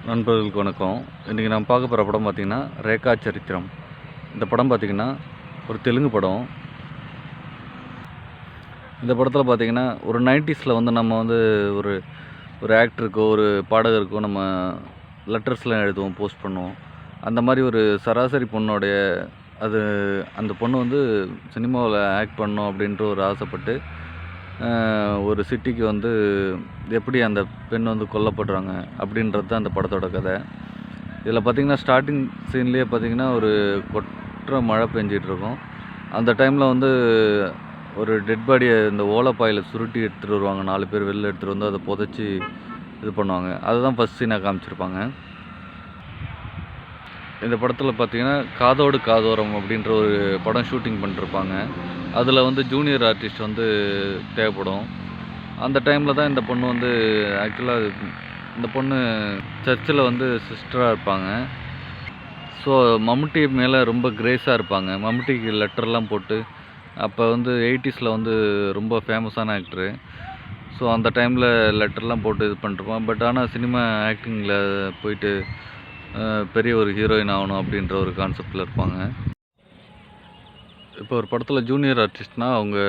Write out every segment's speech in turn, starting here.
நண்பர்களுக்கு வணக்கம். இன்றைக்கி நம்ம பார்க்க போகிற படம் பார்த்திங்கன்னா ரேகா சரித்திரம். இந்த படம் பார்த்திங்கன்னா ஒரு தெலுங்கு படம். இந்த படத்தில் பார்த்திங்கன்னா ஒரு 90s வந்து நம்ம வந்து ஒரு ஒரு ஆக்டருக்கோ ஒரு பாடகருக்கோ நம்ம லெட்டர்ஸ்லாம் எழுதுவோம், போஸ்ட் பண்ணுவோம். அந்த மாதிரி ஒரு சராசரி பொண்ணோடைய அந்த பொண்ணு வந்து சினிமாவில் ஆக்ட் பண்ணணும் அப்படின்ற ஒரு ஆசைப்பட்டு ஒரு சிட்டிக்கு வந்து எப்படி அந்த பெண் வந்து கொல்லப்படுறாங்க அப்படின்றது தான் அந்த படத்தோட கதை. இதில் பார்த்திங்கன்னா ஸ்டார்டிங் சீன்லேயே பார்த்திங்கன்னா ஒரு கொற்ற மழை பெஞ்சிகிட்ருக்கும். அந்த டைமில் வந்து ஒரு டெட் பாடியை இந்த ஓலைப்பாயில் சுருட்டி எடுத்துகிட்டு வருவாங்க. 4 பேர் வெளில எடுத்துகிட்டு வந்து அதை புதைச்சி இது பண்ணுவாங்க. அதுதான் ஃபஸ்ட் சீனாக காமிச்சிருப்பாங்க. இந்த படத்தில் பார்த்திங்கன்னா காதோடு காதோரம் அப்படின்ற ஒரு படம் ஷூட்டிங் பண்ணிருப்பாங்க. அதில் வந்து ஜூனியர் ஆர்டிஸ்ட் வந்து தேவைப்படும். அந்த டைமில் தான் இந்த பொண்ணு வந்து ஆக்சுவலாக இந்த பொண்ணு சர்ச்சில் வந்து சிஸ்டராக இருப்பாங்க. ஸோ மம்முட்டி மேலே ரொம்ப கிரேஸாக இருப்பாங்க. மம்முட்டிக்கு லெட்டர்லாம் போட்டு அப்போ வந்து 80s வந்து ரொம்ப ஃபேமஸான ஆக்டரு. ஸோ அந்த டைமில் லெட்டர்லாம் போட்டு இது பண்ணிருப்பான். பட் ஆனால் சினிமா ஆக்டிங்கில் போயிட்டு பெரிய ஒரு ஹீரோயின் ஆகணும் அப்படின்ற ஒரு கான்செப்டில் இருப்பாங்க. இப்போ ஒரு படத்தில் ஜூனியர் ஆர்டிஸ்ட்னால் அவங்க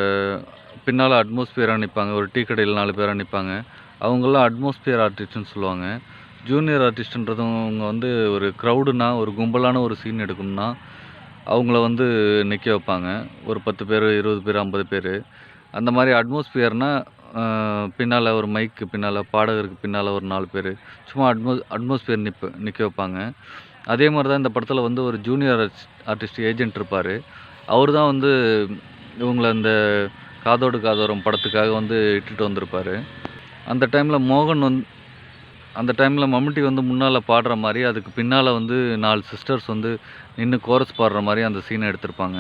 பின்னால் அட்மாஸ்பியராக நிற்பாங்க. ஒரு டீ கடையில் 4 பேராக நிற்பாங்க. அவங்களாம் அட்மாஸ்பியர் ஆர்டிஸ்ட்னு சொல்லுவாங்க. ஜூனியர் ஆர்டிஸ்ட்டுன்றவங்க வந்து ஒரு க்ரௌடுனா ஒரு கும்பலான ஒரு சீன் எடுக்கணும்னா அவங்கள வந்து நிற்க வைப்பாங்க. ஒரு 10 பேர், 20 பேர், 50 பேர். அந்த மாதிரி அட்மாஸ்பியர்னால் பின்னால் ஒரு மைக்கு பின்னால், பாடகருக்கு பின்னால் ஒரு 4 பேர் சும்மா அட்மாஸ்பியர் நிற்க வைப்பாங்க. அதே மாதிரி தான் இந்த படத்தில் வந்து ஒரு ஜூனியர் ஆர்டிஸ்ட் ஏஜென்ட் இருப்பார். அவர் தான் வந்து இவங்கள அந்த காதோடு காதோரம் படத்துக்காக வந்து இட்டுட்டு வந்திருப்பார். அந்த டைமில் மம்முட்டி வந்து முன்னால் பாடுற மாதிரி, அதுக்கு பின்னால் வந்து 4 சிஸ்டர்ஸ் வந்து நின்று கோரஸ் பாடுற மாதிரி அந்த சீனை எடுத்திருப்பாங்க.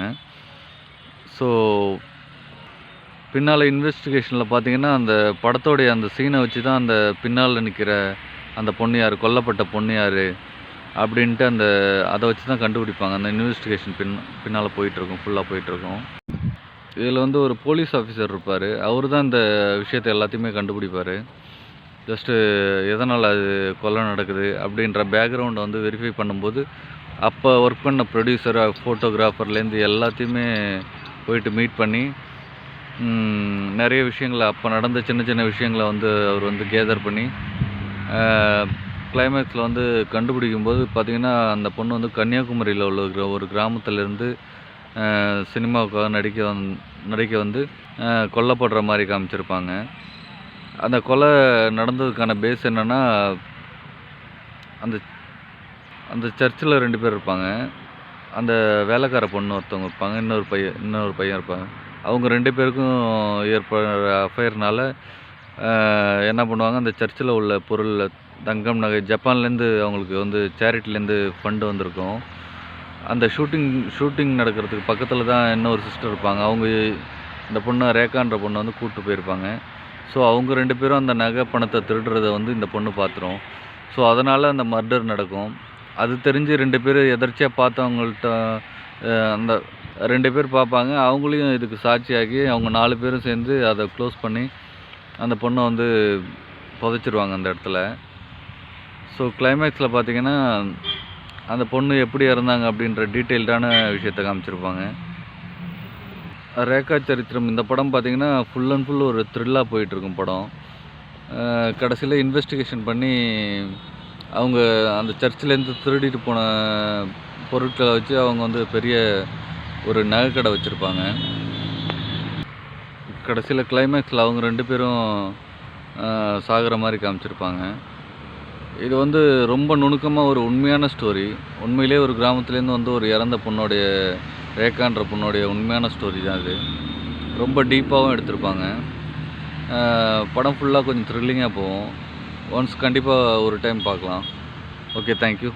ஸோ பின்னால் இன்வெஸ்டிகேஷனில் பார்த்திங்கன்னா அந்த படத்தோடைய அந்த சீனை வச்சு தான் அந்த பின்னால் நிற்கிற அந்த பொண்ணு யார், கொல்லப்பட்ட பொண்ணு யார் அப்படின்ட்டு அதை வச்சு தான் கண்டுபிடிப்பாங்க. அந்த இன்வெஸ்டிகேஷன் பின்னால் போயிட்டுருக்கும், ஃபுல்லாக போயிட்டுருக்கும். இதில் வந்து ஒரு போலீஸ் ஆஃபீஸர் இருப்பார். அவர் தான் இந்த விஷயத்தை எல்லாத்தையுமே கண்டுபிடிப்பார். ஜஸ்ட்டு எதனால் அது கொலை நடக்குது அப்படின்ற பேக்ரவுண்டை வந்து வெரிஃபை பண்ணும்போது அப்போ ஒர்க் பண்ண ப்ரொடியூசர், ஃபோட்டோகிராஃபர்லேருந்து எல்லாத்தையுமே போயிட்டு மீட் பண்ணி நிறைய விஷயங்களை அப்போ நடந்த சின்ன சின்ன விஷயங்களை வந்து அவர் வந்து கேதர் பண்ணி கிளைமேக்ஸில் வந்து கண்டுபிடிக்கும்போது பார்த்திங்கன்னா அந்த பொண்ணு வந்து கன்னியாகுமரியில் உள்ள ஒரு கிராமத்திலேருந்து சினிமாவுக்காக நடிக்க வந்து கொல்லப்படுற மாதிரி காமிச்சிருப்பாங்க. அந்த கொலை நடந்ததுக்கான பேஸ் என்னென்னா, அந்த சர்ச்சில் 2 பேர் இருப்பாங்க. அந்த வேலைக்கார பொண்ணு ஒருத்தவங்க இருப்பாங்க, இன்னொரு பையன் இருப்பாங்க. அவங்க 2 பேருக்கும் ஏற்படுற அஃபையர்னால என்ன பண்ணுவாங்க, அந்த சர்ச்சில் உள்ள பொருள், தங்கம், நகை, ஜப்பான்லேருந்து அவங்களுக்கு வந்து சேரிட்டிலேருந்து ஃபண்டு வந்திருக்கும். அந்த ஷூட்டிங் நடக்கிறதுக்கு பக்கத்தில் தான் இன்னொரு சிஸ்டர் இருப்பாங்க. அவங்க இந்த பொண்ணை ரேகான்ற பொண்ணை வந்து கூப்பிட்டு போயிருப்பாங்க. ஸோ அவங்க 2 பேரும் அந்த நகை பணத்தை திருடுறதை வந்து இந்த பொண்ணு பார்த்துரும். ஸோ அதனால் அந்த மர்டர் நடக்கும். அது தெரிஞ்சு 2 பேர் எதர்ச்சியாக பார்த்தவங்கள்ட்ட அந்த 2 பேர் பார்ப்பாங்க. அவங்களையும் இதுக்கு சாட்சியாகி அவங்க 4 பேரும் சேர்ந்து அதை க்ளோஸ் பண்ணி அந்த பொண்ணை வந்து புதைச்சிருவாங்க அந்த இடத்துல. ஸோ கிளைமேக்ஸில் பார்த்திங்கன்னா அந்த பொண்ணு எப்படி இறந்தாங்க அப்படின்ற டீட்டெயில்டான விஷயத்தை காமிச்சிருப்பாங்க. ரேகா சரித்திரம் இந்த படம் பார்த்திங்கன்னா ஃபுல் அண்ட் ஃபுல் ஒரு த்ரில்லாக போயிட்டுருக்கும் படம். கடைசியில் இன்வெஸ்டிகேஷன் பண்ணி அவங்க அந்த சர்ச்சிலேருந்து திருடிட்டு போன பொருட்களை வச்சு அவங்க வந்து பெரிய ஒரு நகைக்கடை வச்சுருப்பாங்க. கடைசியில் கிளைமேக்ஸில் அவங்க 2 பேரும் சாகிற மாதிரி காமிச்சிருப்பாங்க. இது வந்து ரொம்ப நுணுக்கமாக ஒரு உண்மையான ஸ்டோரி. உண்மையிலே ஒரு கிராமத்துலேருந்து வந்து ஒரு இறந்த பொண்ணுடைய, ரேகான்ற பொண்ணுடைய உண்மையான ஸ்டோரி தான் இது. ரொம்ப டீப்பாகவும் எடுத்திருப்பாங்க. படம் ஃபுல்லாக கொஞ்சம் த்ரில்லிங்காக போகும். ஒன்ஸ் கண்டிப்பாக ஒரு டைம் பார்க்கலாம். Okay, thank you.